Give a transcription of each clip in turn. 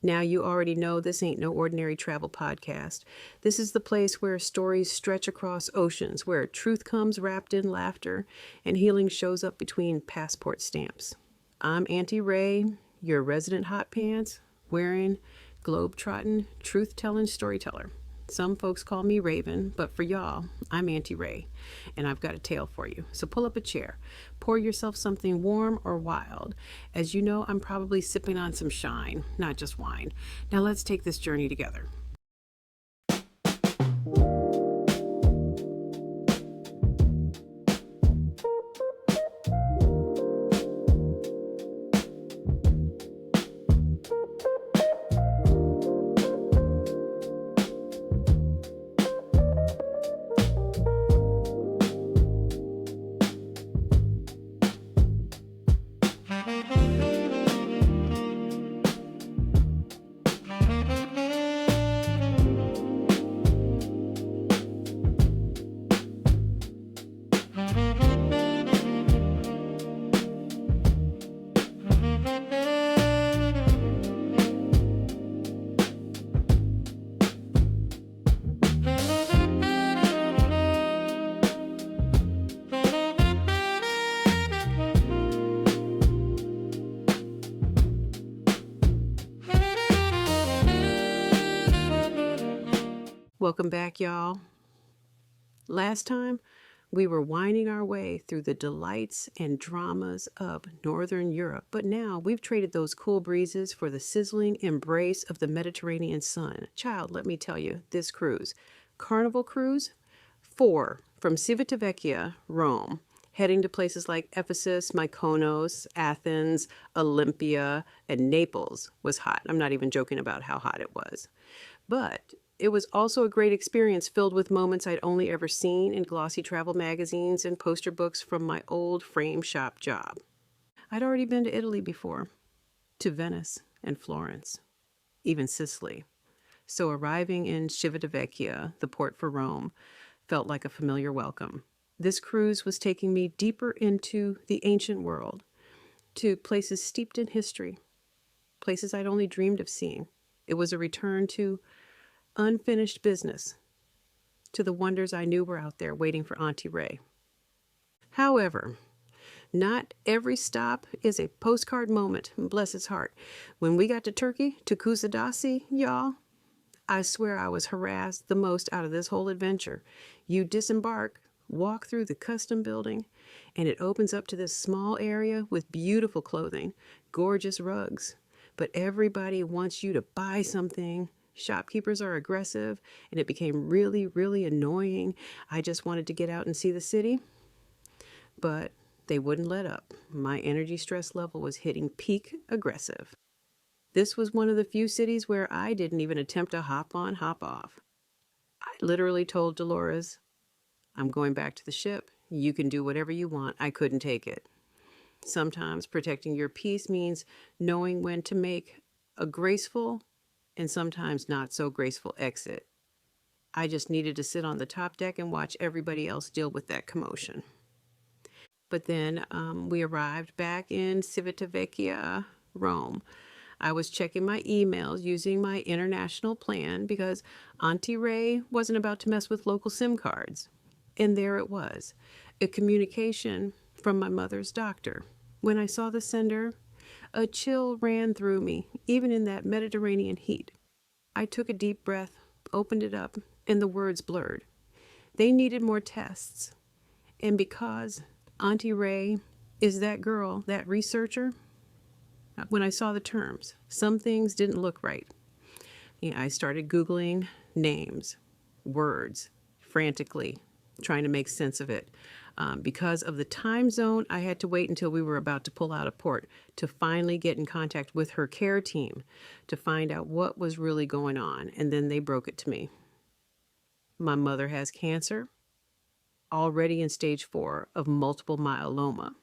Now you already know this ain't no ordinary travel podcast. This is the place where stories stretch across oceans, where truth comes wrapped in laughter, and healing shows up between passport stamps. I'm Auntie Ray, your resident hot pants, wearing, globe-trotting, truth-telling storyteller. Some folks call me Raven, but for y'all, I'm Auntie Ray, and I've got a tale for you. So pull up a chair, pour yourself something warm or wild. As you know, I'm probably sipping on some shine, not just wine. Now let's take this journey together. Welcome back, y'all. Last time, we were winding our way through the delights and dramas of Northern Europe, but now we've traded those cool breezes for the sizzling embrace of the Mediterranean sun. Child, let me tell you, this cruise, Carnival Cruise 4 from Civitavecchia, Rome, heading to places like Ephesus, Mykonos, Athens, Olympia, and Naples was hot. I'm not even joking about how hot it was. But it was also a great experience filled with moments I'd only ever seen in glossy travel magazines and poster books from my old frame shop job. I'd already been to Italy before, to Venice and Florence, even Sicily. So arriving in Civitavecchia, the port for Rome, felt like a familiar welcome. This cruise was taking me deeper into the ancient world, to places steeped in history, places I'd only dreamed of seeing. It was a return to unfinished business, to the wonders I knew were out there waiting for Auntie Ray. However, not every stop is a postcard moment, bless its heart. When we got to Turkey, to Kusadasi, y'all, I swear I was harassed the most out of this whole adventure. You disembark, walk through the custom building, and it opens up to this small area with beautiful clothing, gorgeous rugs. But everybody wants you to buy something. Shopkeepers are aggressive, and it became really, really annoying. I just wanted to get out and see the city, but they wouldn't let up. My energy stress level was hitting peak aggressive. This was one of the few cities where I didn't even attempt a hop on, hop off. I literally told Dolores, I'm going back to the ship. You can do whatever you want. I couldn't take it. Sometimes protecting your peace means knowing when to make a graceful and sometimes not so graceful exit. I just needed to sit on the top deck and watch everybody else deal with that commotion. But then we arrived back in Civitavecchia, Rome. I was checking my emails using my international plan because Auntie Ray wasn't about to mess with local SIM cards. And there it was, a communication from my mother's doctor. When I saw the sender, a chill ran through me, even in that Mediterranean heat. I took a deep breath, opened it up, and the words blurred. They needed more tests. And because Auntie Ray is that girl, that researcher, when I saw the terms, some things didn't look right. I started Googling names, words, frantically, trying to make sense of it. Because of the time zone, I had to wait until we were about to pull out of port to finally get in contact with her care team to find out what was really going on. And then they broke it to me. My mother has cancer, already in stage 4 of multiple myeloma.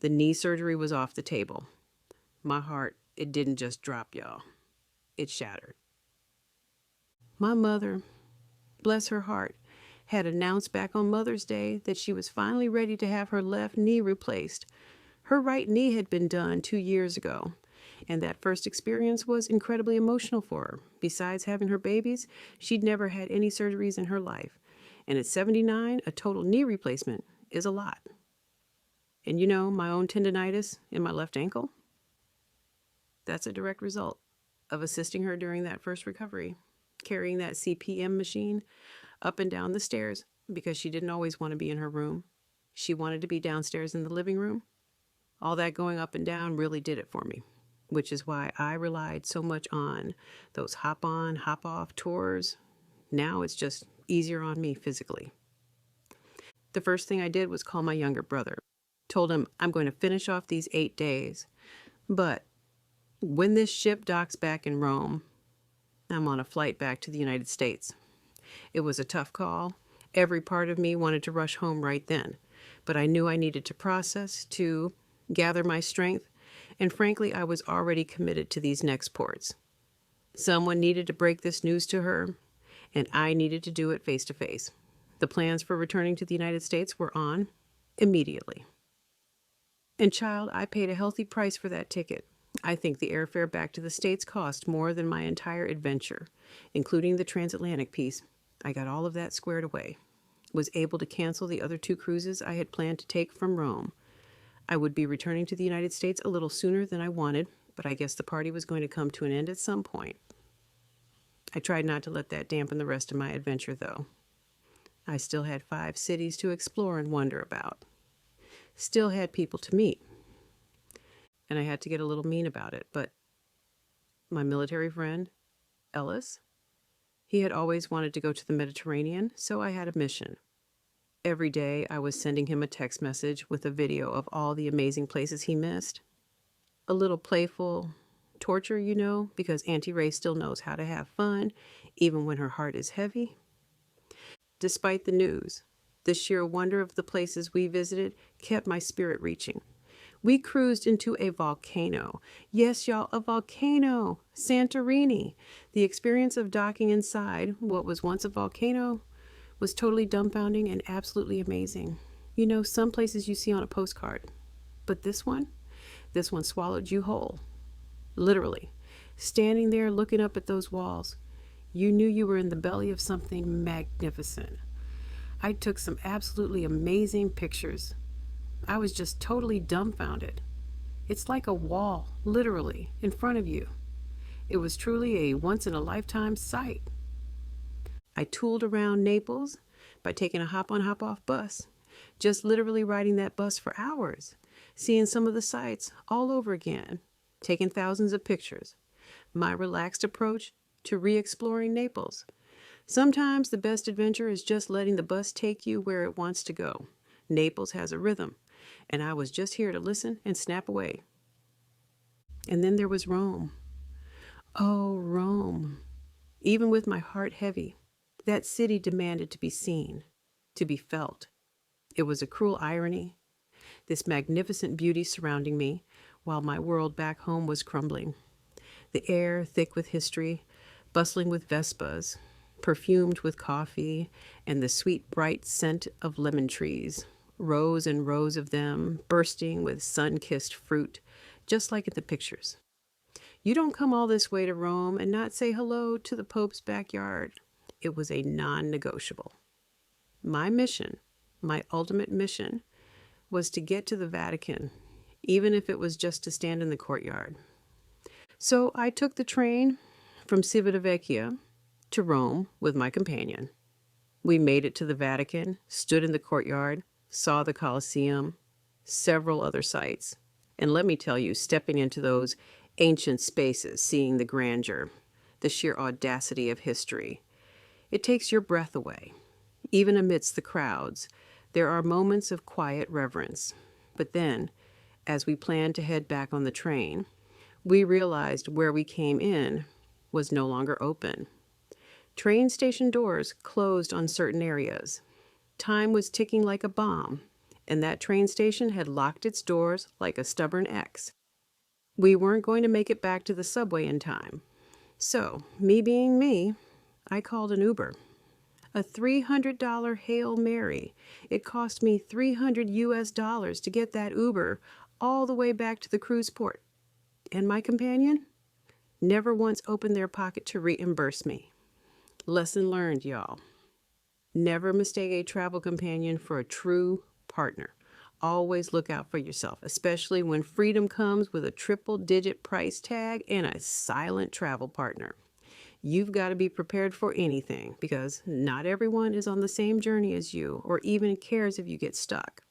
The knee surgery was off the table. My heart, it didn't just drop, y'all. It shattered. My mother, bless her heart, had announced back on Mother's Day that she was finally ready to have her left knee replaced. Her right knee had been done 2 years ago, And that first experience was incredibly emotional for her. Besides having her babies, she'd never had any surgeries in her life. And at 79, a total knee replacement is a lot. And you know, my own tendonitis in my left ankle, that's a direct result of assisting her during that first recovery, carrying that CPM machine up and down the stairs because she didn't always want to be in her room. She wanted to be downstairs in the living room. All that going up and down really did it for me, which is why I relied so much on those hop on, hop off tours. Now it's just easier on me physically. The first thing I did was call my younger brother. Told him I'm going to finish off these 8 days, but when this ship docks back in Rome, I'm on a flight back to the United States. It was a tough call. Every part of me wanted to rush home right then, but I knew I needed to process, to gather my strength, and frankly, I was already committed to these next ports. Someone needed to break this news to her, and I needed to do it face to face. The plans for returning to the United States were on immediately. And child, I paid a healthy price for that ticket. I think the airfare back to the States cost more than my entire adventure, including the transatlantic piece. I got all of that squared away. Was able to cancel the other 2 cruises I had planned to take from Rome. I would be returning to the United States a little sooner than I wanted, but I guess the party was going to come to an end at some point. I tried not to let that dampen the rest of my adventure, though. I still had 5 cities to explore and wonder about. Still had people to meet. And I had to get a little mean about it, but my military friend, Ellis, he had always wanted to go to the Mediterranean, so I had a mission. Every day I was sending him a text message with a video of all the amazing places he missed. A little playful torture, you know, because Auntie Ray still knows how to have fun, even when her heart is heavy. Despite the news, the sheer wonder of the places we visited kept my spirit reaching. We cruised into a volcano. Yes, y'all, a volcano. Santorini. The experience of docking inside what was once a volcano was totally dumbfounding and absolutely amazing. You know, some places you see on a postcard. But this one swallowed you whole. Literally. Standing there looking up at those walls, you knew you were in the belly of something magnificent. I took some absolutely amazing pictures. I was just totally dumbfounded. It's like a wall, literally, in front of you. It was truly a once-in-a-lifetime sight. I tooled around Naples by taking a hop-on, hop-off bus, just literally riding that bus for hours, seeing some of the sights all over again, taking thousands of pictures. My relaxed approach to re-exploring Naples. Sometimes the best adventure is just letting the bus take you where it wants to go. Naples has a rhythm, and I was just here to listen and snap away. And then there was Rome. Oh, Rome. Even with my heart heavy, that city demanded to be seen, to be felt. It was a cruel irony, this magnificent beauty surrounding me, while my world back home was crumbling. The air thick with history, bustling with Vespas, perfumed with coffee, and the sweet, bright scent of lemon trees, rows and rows of them, bursting with sun-kissed fruit, just like in the pictures. You don't come all this way to Rome and not say hello to the Pope's backyard. It was a non-negotiable. My mission, my ultimate mission, was to get to the Vatican, even if it was just to stand in the courtyard. So I took the train from Civitavecchia to Rome with my companion. We made it to the Vatican, stood in the courtyard, saw the Colosseum, several other sites. And let me tell you, stepping into those ancient spaces, seeing the grandeur, the sheer audacity of history, it takes your breath away. Even amidst the crowds, there are moments of quiet reverence. But then, as we planned to head back on the train, we realized where we came in was no longer open. Train station doors closed on certain areas. Time was ticking like a bomb, and that train station had locked its doors like a stubborn ex. We weren't going to make it back to the subway in time. So, me being me, I called an Uber. A $300 Hail Mary. It cost me $300 US to get that Uber all the way back to the cruise port. And my companion never once opened their pocket to reimburse me. Lesson learned, y'all. Never mistake a travel companion for a true partner. Always look out for yourself, especially when freedom comes with a triple-digit price tag and a silent travel partner. You've got to be prepared for anything because not everyone is on the same journey as you or even cares if you get stuck.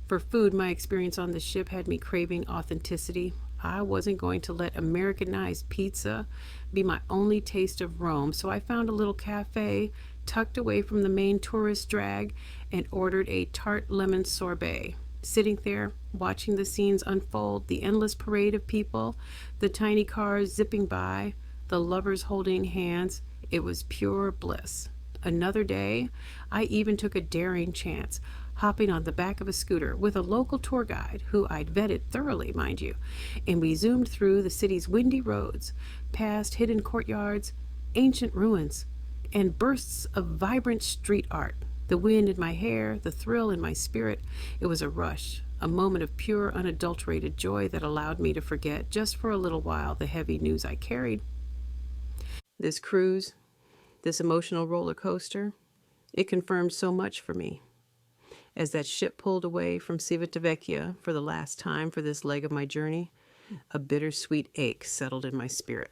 For food, my experience on the ship had me craving authenticity. I wasn't going to let Americanized pizza be my only taste of Rome, so I found a little cafe tucked away from the main tourist drag and ordered a tart lemon sorbet. Sitting there, watching the scenes unfold, the endless parade of people, the tiny cars zipping by, the lovers holding hands, it was pure bliss. Another day, I even took a daring chance, hopping on the back of a scooter with a local tour guide who I'd vetted thoroughly, mind you, and we zoomed through the city's windy roads, past hidden courtyards, ancient ruins, and bursts of vibrant street art. The wind in my hair, the thrill in my spirit. It was a rush, a moment of pure, unadulterated joy that allowed me to forget, just for a little while, the heavy news I carried. This cruise, this emotional roller coaster, it confirmed so much for me. As that ship pulled away from Civitavecchia for the last time for this leg of my journey, a bittersweet ache settled in my spirit.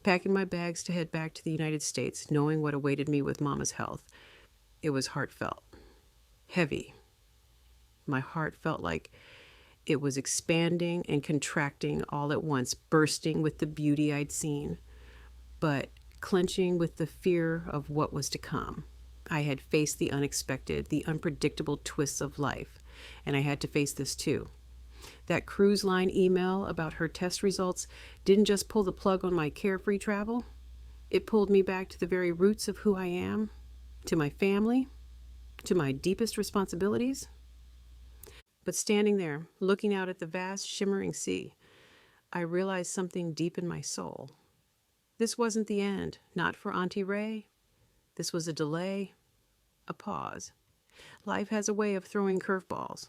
Packing my bags to head back to the United States, knowing what awaited me with Mama's health, it was heartfelt, heavy. My heart felt like it was expanding and contracting all at once, bursting with the beauty I'd seen, but clenching with the fear of what was to come. I had faced the unexpected, the unpredictable twists of life, and I had to face this too. That cruise line email about her test results didn't just pull the plug on my carefree travel. It pulled me back to the very roots of who I am, to my family, to my deepest responsibilities. But standing there, looking out at the vast, shimmering sea, I realized something deep in my soul. This wasn't the end, not for Auntie Ray. This was a delay, a pause. Life has a way of throwing curveballs,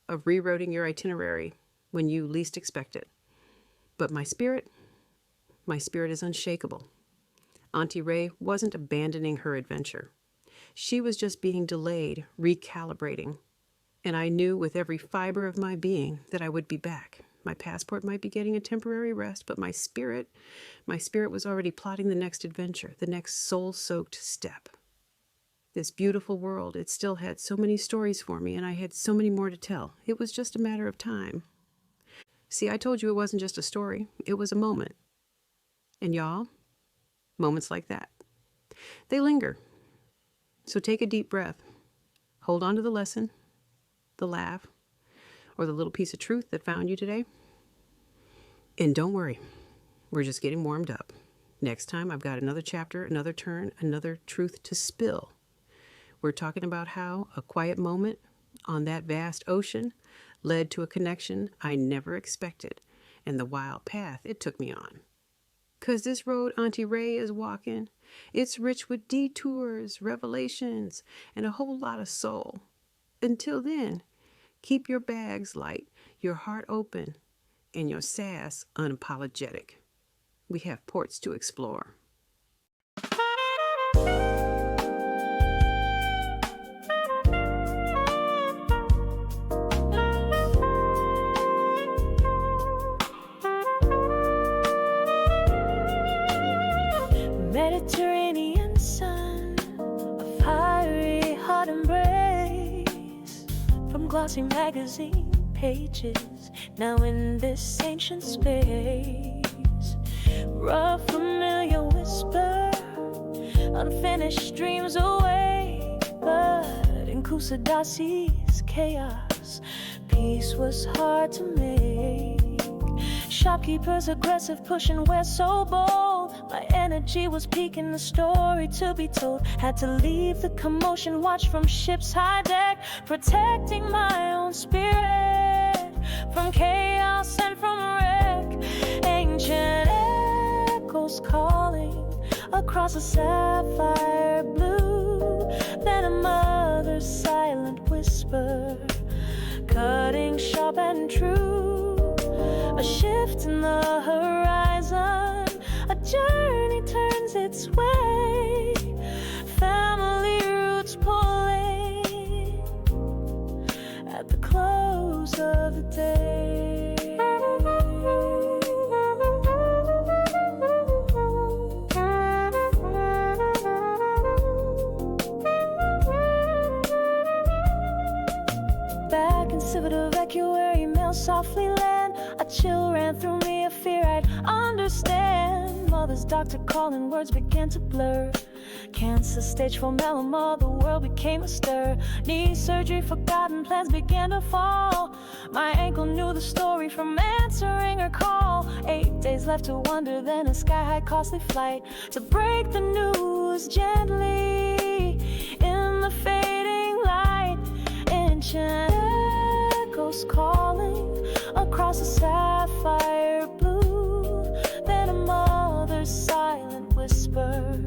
of rewriting your itinerary when you least expect it. But my spirit is unshakable. Auntie Ray wasn't abandoning her adventure. She was just being delayed, recalibrating. And I knew with every fiber of my being that I would be back. My passport might be getting a temporary rest, but my spirit was already plotting the next adventure, the next soul-soaked step. This beautiful world, it still had so many stories for me, and I had so many more to tell. It was just a matter of time. See, I told you it wasn't just a story. It was a moment. And y'all, moments like that, they linger. So take a deep breath. Hold on to the lesson, the laugh, or the little piece of truth that found you today. And don't worry, we're just getting warmed up. Next time, I've got another chapter, another turn, another truth to spill. We're talking about how a quiet moment on that vast ocean led to a connection I never expected and the wild path it took me on. 'Cause this road Auntie Ray is walking, it's rich with detours, revelations, and a whole lot of soul. Until then, keep your bags light, your heart open, and your sass unapologetic. We have ports to explore. Mediterranean sun, a fiery hot embrace from glossy magazine pages, now in this ancient space. Rough familiar whisper, unfinished dreams away, but in Kusadasi's chaos, peace was hard to make. Shopkeepers aggressive, pushing where so bold. My energy was peaking, the story to be told. Had to leave the commotion, watch from ship's high deck, protecting my own spirit from chaos and from wreck. Ancient echoes calling across a sapphire blue. Then a mother's silent whisper, cutting sharp and true. A shift in the horizon, a journey turns its way. Family roots pulling at the close of the day. Back in civic evacuary, mail softly land. A chill ran through me, a fear I'd understand. Mother's doctor calling, words began to blur. Cancer, stage 4 melanoma, the world became a stir. Knee surgery, forgotten plans began to fall. My ankle knew the story from answering her call. 8 days left to wonder, then a sky-high costly flight to break the news gently in the fading light. Ancient echoes calling across the sapphire blue. Then a mother's silent whisper,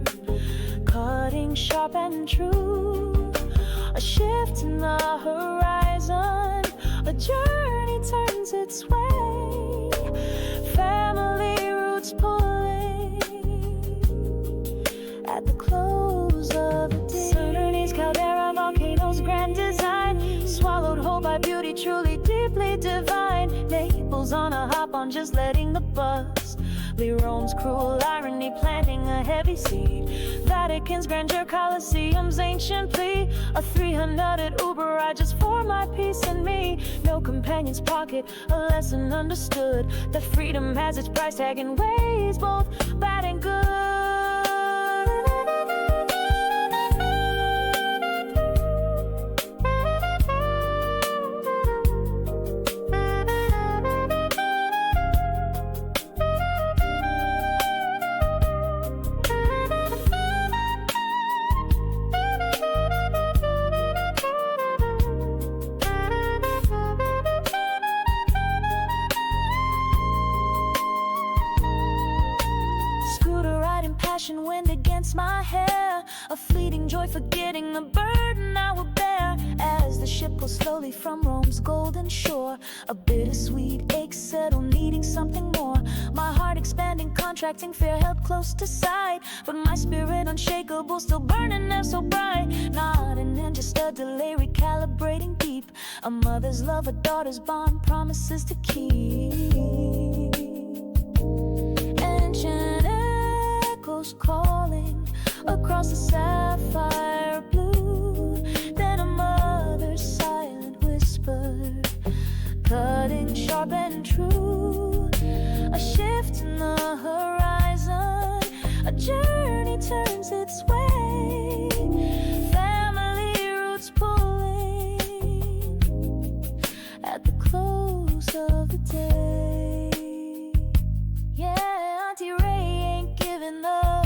cutting sharp and true. A shift in the horizon, a journey turns its way. Family roots pulling at the close of the day. Saturn's caldera, volcanoes, grand design, swallowed whole by beauty, truly deeply divine. Naples on a hop on, just letting the buzz. Rome's cruel irony, planting a heavy seed. Vatican's grandeur, Colosseum's ancient plea. A 300 Uber ride just for my peace and me. No companion's pocket, a lesson understood. That freedom has its price tag in ways both bad and good. Wind against my hair, a fleeting joy, forgetting the burden I will bear. As the ship pulls slowly from Rome's golden shore, a bittersweet ache settle, needing something more. My heart expanding, contracting, fear held close to sight, but my spirit unshakable, still burning there so bright. Not an end, just a delay, recalibrating deep. A mother's love, a daughter's bond, promises to keep. Ancient echoes calling across the sapphire blue. Then a mother's silent whisper, cutting sharp and true. A shift in the horizon, a journey turns its way. Family roots pulling at the close of the day. Yeah, Auntie Ray ain't giving up,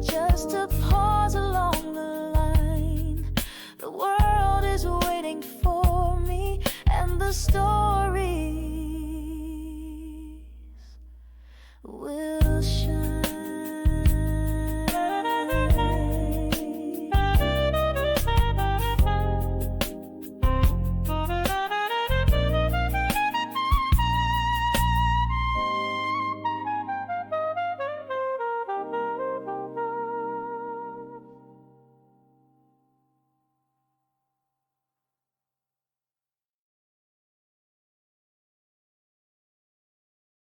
just a pause along the line. The world is waiting for me, and the stories will